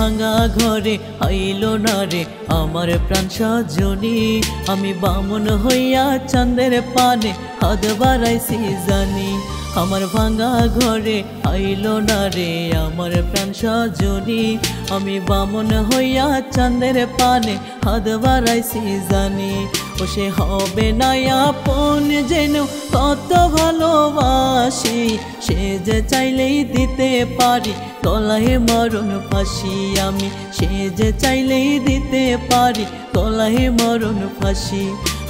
ভাঙা ঘরে আইলো না রে আমার প্রাণ সজনী। আমি বামুন হইয়া চাঁদের পানে হাত বাড়াইছি জানি। আমার ভাঙা ঘরে আইলো না রে আমার প্রাণ সজনী। আমি বামুন হইয়া চাঁদের পানে হাত বাড়াইছি জানি। ও সে হবে না আপন যেন কত ভালোবাসি। সে যে চাইলেই দিতে পারি গলায় মরণ ফাঁসি। আমি সে যে চাইলেই দিতে পারি গলায় মরণ ফাঁসি।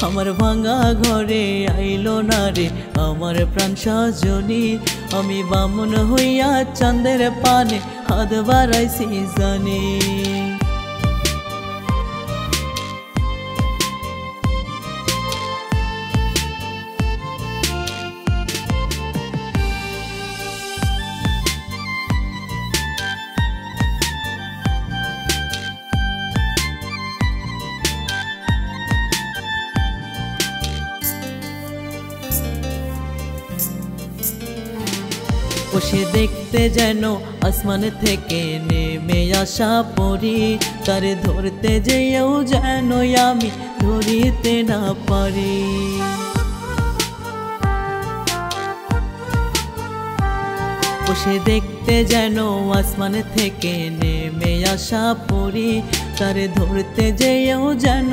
আমার ভাঙা ঘরে আইলো না রে আমার প্রাণ সজনী। আমি বামুন হইয়া চাঁদের পানে হাত বাড়াইছি জানি। ও সে দেখতে যেন আসমান থেকে নেমে আসা পরি। তারে ধরতে যেও যেন আমি ধরিতে না পারি। ও সে দেখতে যেন আসমান থেকে নেমে আসা পরি। তারে ধরতে যেও যেন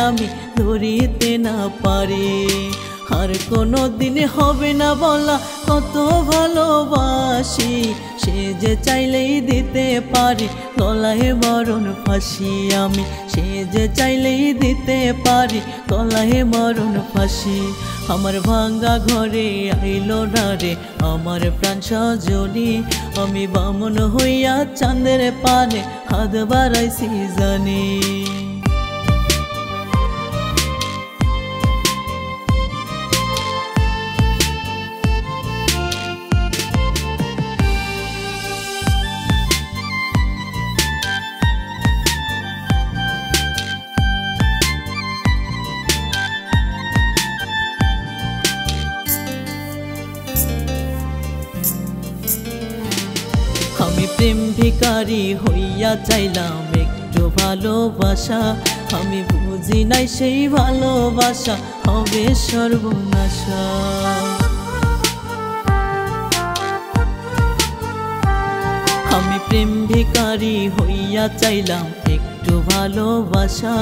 আমি ধরিতে না পারি। আর কোনো দিন হবে না বলা কত ভালোবাসি। সে যে চাইলেই দিতে পারি গলায় মরণ ফাঁসি। আমি সে যে চাইলেই দিতে পারি গলায় মরণ ফাঁসি। আমার ভাঙ্গা ঘরে আইলো না রে আমার প্রাণ সজনী। আমি বামুন হইয়া চাঁদের পানে হাত বাড়াইছি জানি। আমি প্রেম ভিখারি হইয়া চাইলাম একটু ভালোবাসা। আমি বুঝি নাই সেই ভালোবাসা হবে সর্বনাশা। আমি প্রেম ভিখারি হইয়া চাইলাম একটু ভালোবাসা।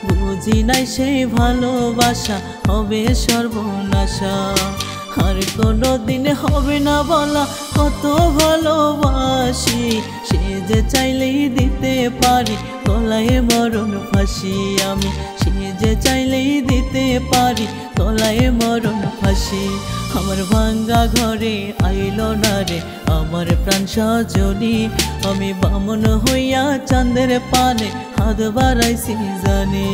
বুঝি নাই সেই ভালোবাসা হবে সর্বনাশা। আর কোনো দিন হবে না বলা কত ভালোবাসি। সে যে চাইলেই দিতে পারি গলায় মরণ ফাঁসি। আমি সে যে চাইলেই দিতে পারি গলায় মরণ ফাঁসি। আমার ভাঙ্গা ঘরে আইলো না রে আমার প্রাণ সজনী। আমি বামুন হইয়া চাঁদের পানে হাত বাড়াইছি জানি।